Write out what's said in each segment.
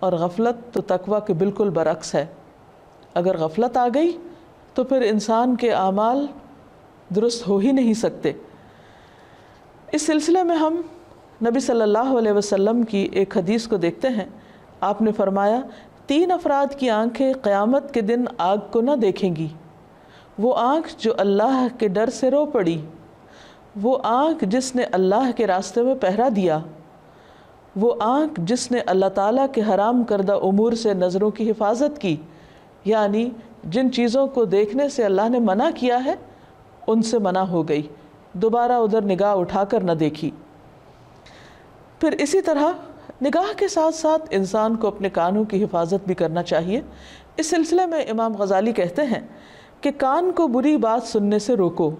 اور غفلت تو تقویٰ کے بالکل برعکس ہے۔ اگر غفلت آ گئی تو پھر انسان کے اعمال درست ہو ہی نہیں سکتے۔ اس سلسلے میں ہم نبی صلی اللہ علیہ وسلم کی ایک حدیث کو دیکھتے ہیں۔ آپ نے فرمایا 3 افراد کی آنکھیں قیامت کے دن آگ کو نہ دیکھیں گی، وہ آنکھ جو اللہ کے ڈر سے رو پڑی، وہ آنکھ جس نے اللہ کے راستے میں پہرا دیا، وہ آنکھ جس نے اللہ تعالیٰ کے حرام کردہ امور سے نظروں کی حفاظت کی، یعنی جن چیزوں کو دیکھنے سے اللہ نے منع کیا ہے ان سے منع ہو گئی، دوبارہ ادھر نگاہ اٹھا کر نہ دیکھی۔ پھر اسی طرح نگاہ کے ساتھ ساتھ انسان کو اپنے کانوں کی حفاظت بھی کرنا چاہیے۔ اس سلسلے میں امام غزالی کہتے ہیں کہ کان کو بری بات سننے سے روکو،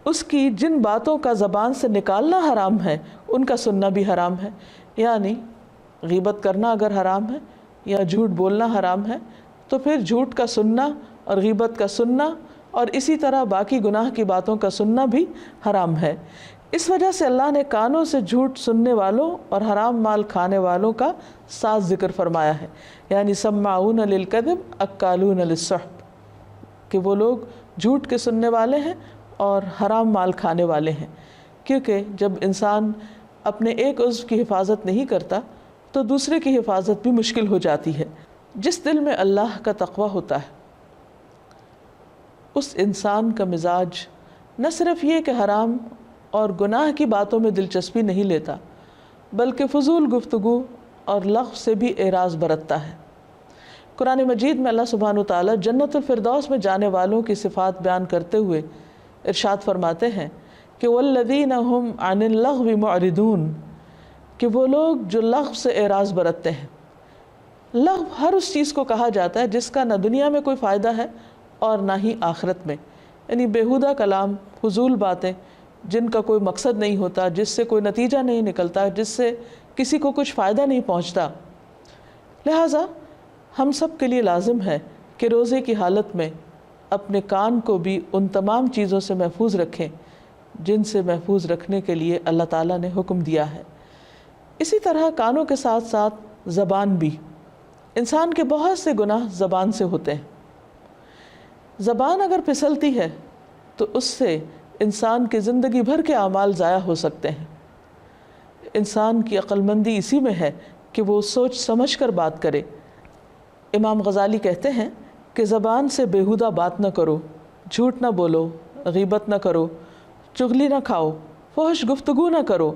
اس کی جن باتوں کا زبان سے نکالنا حرام ہے ان کا سننا بھی حرام ہے، یعنی غیبت کرنا اگر حرام ہے یا جھوٹ بولنا حرام ہے تو پھر جھوٹ کا سننا اور غیبت کا سننا اور اسی طرح باقی گناہ کی باتوں کا سننا بھی حرام ہے۔ اس وجہ سے اللہ نے کانوں سے جھوٹ سننے والوں اور حرام مال کھانے والوں کا ساتھ ذکر فرمایا ہے، یعنی سماعون للکذب اکالون للسحت، کہ وہ لوگ جھوٹ کے سننے والے ہیں اور حرام مال کھانے والے ہیں، کیونکہ جب انسان اپنے ایک عضو کی حفاظت نہیں کرتا تو دوسرے کی حفاظت بھی مشکل ہو جاتی ہے۔ جس دل میں اللہ کا تقویٰ ہوتا ہے اس انسان کا مزاج نہ صرف یہ کہ حرام اور گناہ کی باتوں میں دلچسپی نہیں لیتا، بلکہ فضول گفتگو اور لغو سے بھی اعراض برتتا ہے۔ قرآن مجید میں اللہ سبحانہ وتعالیٰ جنت الفردوس میں جانے والوں کی صفات بیان کرتے ہوئے ارشاد فرماتے ہیں کہ والذین هم عن اللغو معرضون، کہ وہ لوگ جو لغو سے اعراض برتتے ہیں۔ لغو ہر اس چیز کو کہا جاتا ہے جس کا نہ دنیا میں کوئی فائدہ ہے اور نہ ہی آخرت میں، یعنی بیہودہ کلام، فضول باتیں جن کا کوئی مقصد نہیں ہوتا، جس سے کوئی نتیجہ نہیں نکلتا، جس سے کسی کو کچھ فائدہ نہیں پہنچتا۔ لہٰذا ہم سب کے لیے لازم ہے کہ روزے کی حالت میں اپنے کان کو بھی ان تمام چیزوں سے محفوظ رکھیں جن سے محفوظ رکھنے کے لیے اللہ تعالیٰ نے حکم دیا ہے۔ اسی طرح کانوں کے ساتھ ساتھ زبان بھی، انسان کے بہت سے گناہ زبان سے ہوتے ہیں۔ زبان اگر پھسلتی ہے تو اس سے انسان کی زندگی بھر کے اعمال ضائع ہو سکتے ہیں۔ انسان کی عقل مندی اسی میں ہے کہ وہ سوچ سمجھ کر بات کرے۔ امام غزالی کہتے ہیں کہ زبان سے بیہودہ بات نہ کرو، جھوٹ نہ بولو، غیبت نہ کرو، چغلی نہ کھاؤ، فحش گفتگو نہ کرو،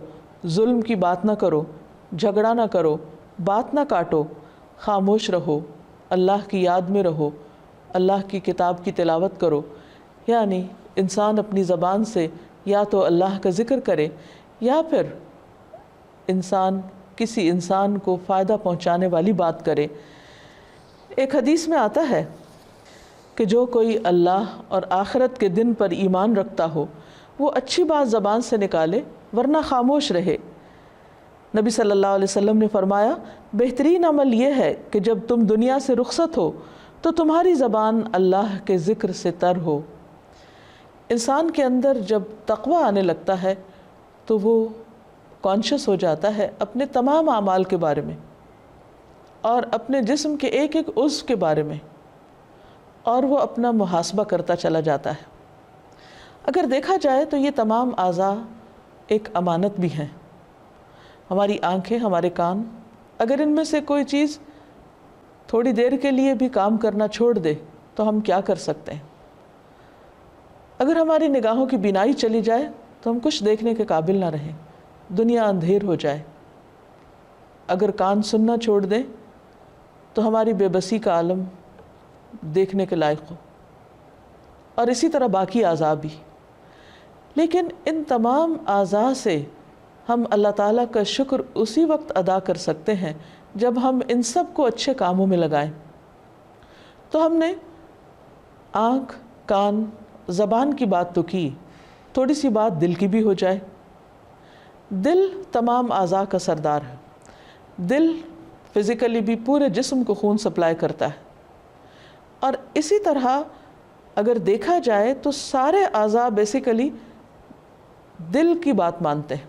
ظلم کی بات نہ کرو، جھگڑا نہ کرو، بات نہ کاٹو، خاموش رہو، اللہ کی یاد میں رہو، اللہ کی کتاب کی تلاوت کرو۔ یعنی انسان اپنی زبان سے یا تو اللہ کا ذکر کرے یا پھر انسان کسی انسان کو فائدہ پہنچانے والی بات کرے۔ ایک حدیث میں آتا ہے کہ جو کوئی اللہ اور آخرت کے دن پر ایمان رکھتا ہو وہ اچھی بات زبان سے نکالے ورنہ خاموش رہے۔ نبی صلی اللہ علیہ وسلم نے فرمایا بہترین عمل یہ ہے کہ جب تم دنیا سے رخصت ہو تو تمہاری زبان اللہ کے ذکر سے تر ہو۔ انسان کے اندر جب تقویٰ آنے لگتا ہے تو وہ کانشیس ہو جاتا ہے اپنے تمام اعمال کے بارے میں اور اپنے جسم کے ایک ایک عضو کے بارے میں، اور وہ اپنا محاسبہ کرتا چلا جاتا ہے۔ اگر دیکھا جائے تو یہ تمام اعضاء ایک امانت بھی ہیں۔ ہماری آنکھیں، ہمارے کان، اگر ان میں سے کوئی چیز تھوڑی دیر کے لیے بھی کام کرنا چھوڑ دے تو ہم کیا کر سکتے ہیں؟ اگر ہماری نگاہوں کی بینائی چلی جائے تو ہم کچھ دیکھنے کے قابل نہ رہیں، دنیا اندھیر ہو جائے۔ اگر کان سننا چھوڑ دیں تو ہماری بے بسی کا عالم دیکھنے کے لائق ہو، اور اسی طرح باقی اعضاء بھی۔ لیکن ان تمام اعضاء سے ہم اللہ تعالیٰ کا شکر اسی وقت ادا کر سکتے ہیں جب ہم ان سب کو اچھے کاموں میں لگائیں۔ تو ہم نے آنکھ، کان، زبان کی بات تو کی، تھوڑی سی بات دل کی بھی ہو جائے۔ دل تمام اعضاء کا سردار ہے۔ دل فزیکلی بھی پورے جسم کو خون سپلائی کرتا ہے، اور اسی طرح اگر دیکھا جائے تو سارے اعضاء بیسیکلی دل کی بات مانتے ہیں۔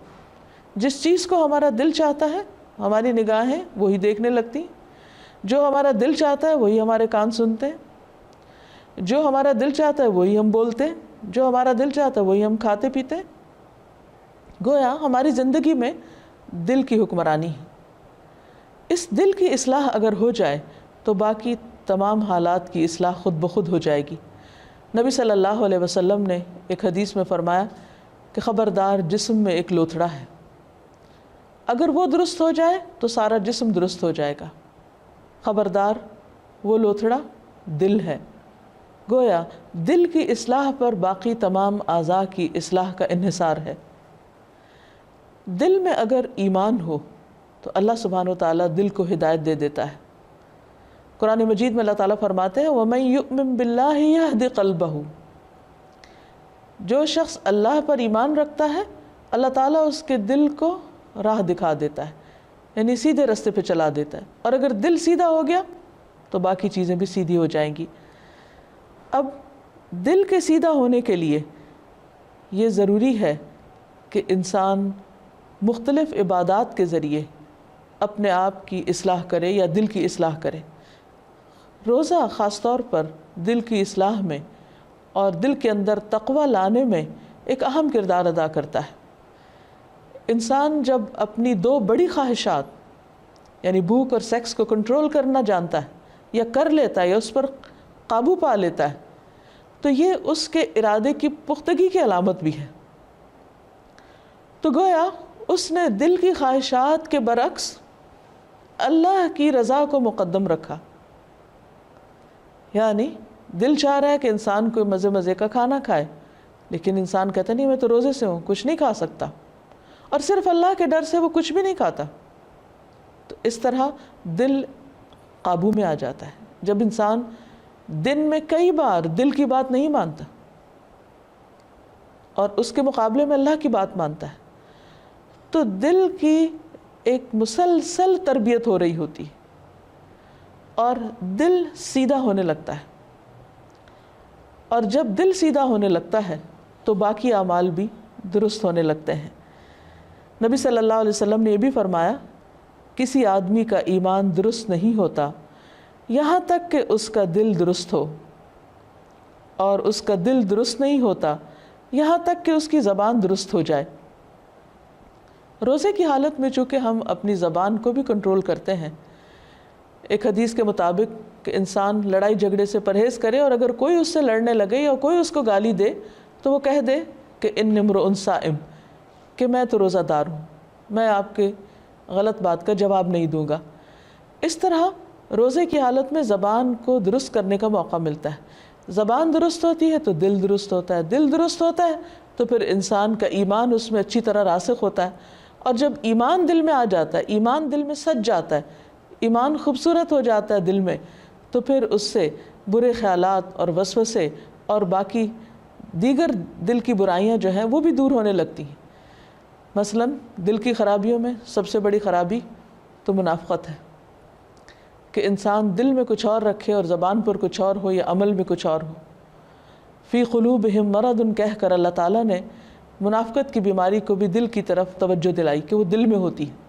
جس چیز کو ہمارا دل چاہتا ہے ہماری نگاہیں وہی دیکھنے لگتی، جو ہمارا دل چاہتا ہے وہی ہمارے کان سنتے ہیں، جو ہمارا دل چاہتا ہے وہی ہم بولتے ہیں، جو ہمارا دل چاہتا ہے وہی ہم کھاتے پیتے ہیں۔ گویا ہماری زندگی میں دل کی حکمرانی ہے۔ اس دل کی اصلاح اگر ہو جائے تو باقی تمام حالات کی اصلاح خود بخود ہو جائے گی۔ نبی صلی اللہ علیہ وسلم نے ایک حدیث میں فرمایا کہ خبردار جسم میں ایک لوتھڑا ہے، اگر وہ درست ہو جائے تو سارا جسم درست ہو جائے گا۔ خبردار وہ لوتھڑا دل ہے۔ گویا دل کی اصلاح پر باقی تمام اعضاء کی اصلاح کا انحصار ہے۔ دل میں اگر ایمان ہو تو اللہ سبحانہ و تعالیٰ دل کو ہدایت دے دیتا ہے۔ قرآن مجید میں اللہ تعالیٰ فرماتے ہیں وَمَن يُؤْمِن بِاللَّهِ يَهْدِ قَلْبَهُ، جو شخص اللہ پر ایمان رکھتا ہے اللہ تعالیٰ اس کے دل کو راہ دکھا دیتا ہے، یعنی سیدھے راستے پہ چلا دیتا ہے، اور اگر دل سیدھا ہو گیا تو باقی چیزیں بھی سیدھی ہو جائیں گی۔ اب دل کے سیدھا ہونے کے لیے یہ ضروری ہے کہ انسان مختلف عبادات کے ذریعے اپنے آپ کی اصلاح کرے یا دل کی اصلاح کرے۔ روزہ خاص طور پر دل کی اصلاح میں اور دل کے اندر تقوی لانے میں ایک اہم کردار ادا کرتا ہے۔ انسان جب اپنی دو بڑی خواہشات یعنی بھوک اور سیکس کو کنٹرول کرنا جانتا ہے یا کر لیتا ہے یا اس پر قابو پا لیتا ہے تو یہ اس کے ارادے کی پختگی کی علامت بھی ہے۔ تو گویا اس نے دل کی خواہشات کے برعکس اللہ کی رضا کو مقدم رکھا، یعنی دل چاہ رہا ہے کہ انسان کوئی مزے مزے کا کھانا کھائے، لیکن انسان کہتا نہیں میں تو روزے سے ہوں، کچھ نہیں کھا سکتا، اور صرف اللہ کے ڈر سے وہ کچھ بھی نہیں کھاتا۔ تو اس طرح دل قابو میں آ جاتا ہے جب انسان دن میں کئی بار دل کی بات نہیں مانتا اور اس کے مقابلے میں اللہ کی بات مانتا ہے، تو دل کی ایک مسلسل تربیت ہو رہی ہوتی ہے اور دل سیدھا ہونے لگتا ہے، اور جب دل سیدھا ہونے لگتا ہے تو باقی اعمال بھی درست ہونے لگتے ہیں۔ نبی صلی اللہ علیہ وسلم نے یہ بھی فرمایا کسی آدمی کا ایمان درست نہیں ہوتا یہاں تک کہ اس کا دل درست ہو، اور اس کا دل درست نہیں ہوتا یہاں تک کہ اس کی زبان درست ہو جائے۔ روزے کی حالت میں چونکہ ہم اپنی زبان کو بھی کنٹرول کرتے ہیں، ایک حدیث کے مطابق کہ انسان لڑائی جھگڑے سے پرہیز کرے، اور اگر کوئی اس سے لڑنے لگے یا کوئی اس کو گالی دے تو وہ کہہ دے کہ ان امرؤ صائم، کہ میں تو روزہ دار ہوں، میں آپ کے غلط بات کا جواب نہیں دوں گا۔ اس طرح روزے کی حالت میں زبان کو درست کرنے کا موقع ملتا ہے۔ زبان درست ہوتی ہے تو دل درست ہوتا ہے، دل درست ہوتا ہے تو پھر انسان کا ایمان اس میں اچھی طرح راسخ ہوتا ہے، اور جب ایمان دل میں آ جاتا ہے، ایمان دل میں سج جاتا ہے، ایمان خوبصورت ہو جاتا ہے دل میں، تو پھر اس سے برے خیالات اور وسوسے اور باقی دیگر دل کی برائیاں جو ہیں وہ بھی دور ہونے لگتی ہیں۔ مثلا دل کی خرابیوں میں سب سے بڑی خرابی تو منافقت ہے، کہ انسان دل میں کچھ اور رکھے اور زبان پر کچھ اور ہو یا عمل میں کچھ اور ہو۔ فی قلوبہم مرض کہہ کر اللہ تعالیٰ نے منافقت کی بیماری کو بھی دل کی طرف توجہ دلائی کہ وہ دل میں ہوتی ہے۔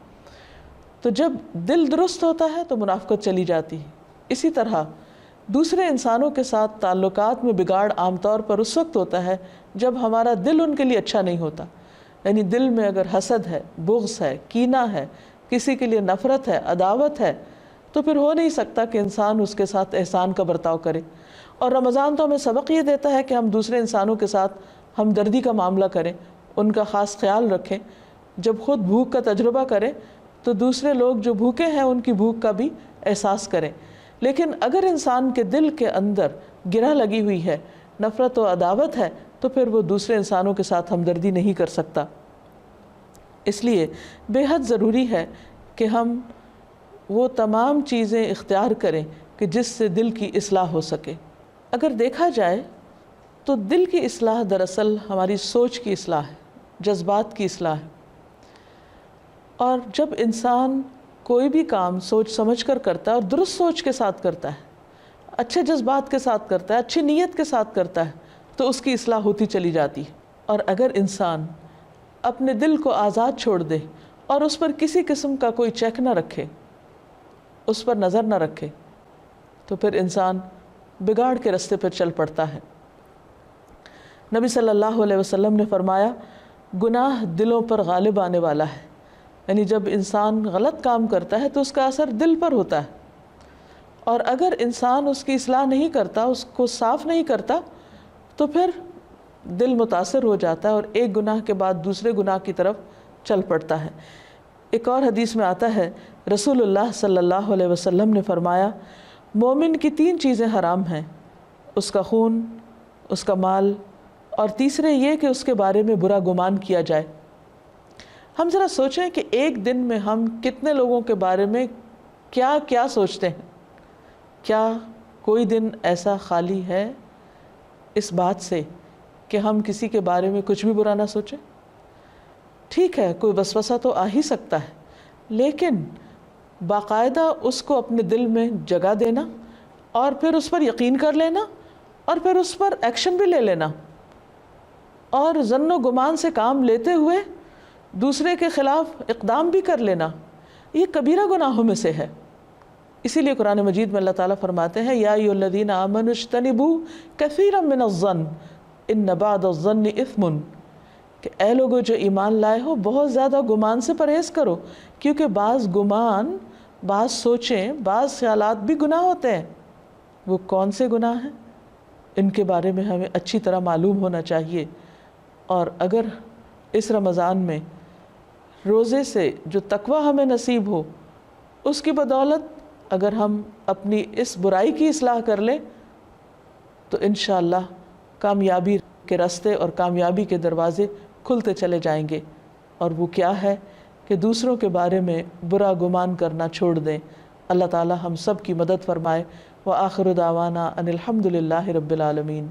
تو جب دل درست ہوتا ہے تو منافقت چلی جاتی ہے۔ اسی طرح دوسرے انسانوں کے ساتھ تعلقات میں بگاڑ عام طور پر اس وقت ہوتا ہے جب ہمارا دل ان کے لیے اچھا نہیں ہوتا، یعنی دل میں اگر حسد ہے، بغض ہے، کینہ ہے، کسی کے لیے نفرت ہے، عداوت ہے، تو پھر ہو نہیں سکتا کہ انسان اس کے ساتھ احسان کا برتاؤ کرے۔ اور رمضان تو ہمیں سبق یہ دیتا ہے کہ ہم دوسرے انسانوں کے ساتھ ہمدردی کا معاملہ کریں، ان کا خاص خیال رکھیں۔ جب خود بھوک کا تجربہ کریں تو دوسرے لوگ جو بھوکے ہیں ان کی بھوک کا بھی احساس کریں۔ لیکن اگر انسان کے دل کے اندر گرہ لگی ہوئی ہے، نفرت و عداوت ہے، تو پھر وہ دوسرے انسانوں کے ساتھ ہمدردی نہیں کر سکتا۔ اس لیے بے حد ضروری ہے کہ ہم وہ تمام چیزیں اختیار کریں کہ جس سے دل کی اصلاح ہو سکے۔ اگر دیکھا جائے تو دل کی اصلاح دراصل ہماری سوچ کی اصلاح ہے، جذبات کی اصلاح ہے، اور جب انسان کوئی بھی کام سوچ سمجھ کر کرتا ہے اور درست سوچ کے ساتھ کرتا ہے، اچھے جذبات کے ساتھ کرتا ہے، اچھی نیت کے ساتھ کرتا ہے، تو اس کی اصلاح ہوتی چلی جاتی ہے۔ اور اگر انسان اپنے دل کو آزاد چھوڑ دے اور اس پر کسی قسم کا کوئی چیک نہ رکھے اس پر نظر نہ رکھے تو پھر انسان بگاڑ کے راستے پر چل پڑتا ہے۔ نبی صلی اللہ علیہ وسلم نے فرمایا گناہ دلوں پر غالب آنے والا ہے، یعنی جب انسان غلط کام کرتا ہے تو اس کا اثر دل پر ہوتا ہے، اور اگر انسان اس کی اصلاح نہیں کرتا، اس کو صاف نہیں کرتا، تو پھر دل متاثر ہو جاتا ہے اور ایک گناہ کے بعد دوسرے گناہ کی طرف چل پڑتا ہے۔ ایک اور حدیث میں آتا ہے رسول اللہ صلی اللہ علیہ وسلم نے فرمایا مومن کی 3 چیزیں حرام ہیں، اس کا خون، اس کا مال، اور تیسرے یہ کہ اس کے بارے میں برا گمان کیا جائے۔ ہم ذرا سوچیں کہ ایک دن میں ہم کتنے لوگوں کے بارے میں کیا کیا سوچتے ہیں۔ کیا کوئی دن ایسا خالی ہے اس بات سے کہ ہم کسی کے بارے میں کچھ بھی برا نہ سوچیں؟ ٹھیک ہے، کوئی وسوسہ تو آ ہی سکتا ہے، لیکن باقاعدہ اس کو اپنے دل میں جگہ دینا اور پھر اس پر یقین کر لینا اور پھر اس پر ایکشن بھی لے لینا، اور ظن و گمان سے کام لیتے ہوئے دوسرے کے خلاف اقدام بھی کر لینا، یہ کبیرہ گناہوں میں سے ہے۔ اسی لیے قرآن مجید میں اللہ تعالیٰ فرماتے ہیں یا ایھا الذین آمنوا اجتنبوا کثیرا من الظن ان بعض الظن اثم، کہ اے لوگو جو ایمان لائے ہو بہت زیادہ گمان سے پرہیز کرو، کیونکہ بعض گمان، بعض سوچیں، بعض خیالات بھی گناہ ہوتے ہیں۔ وہ کون سے گناہ ہیں ان کے بارے میں ہمیں اچھی طرح معلوم ہونا چاہیے، اور اگر اس رمضان میں روزے سے جو تقوی ہمیں نصیب ہو اس کی بدولت اگر ہم اپنی اس برائی کی اصلاح کر لیں تو انشاءاللہ کامیابی کے راستے اور کامیابی کے دروازے کھلتے چلے جائیں گے۔ اور وہ کیا ہے کہ دوسروں کے بارے میں برا گمان کرنا چھوڑ دیں۔ اللہ تعالی ہم سب کی مدد فرمائے۔ وآخر دعوانا ان الحمد للہ رب العالمین۔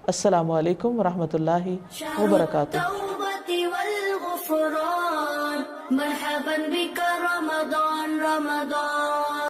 السلام علیکم ورحمۃ اللہ وبرکاتہ۔ مرحبا بك رمضان رمضان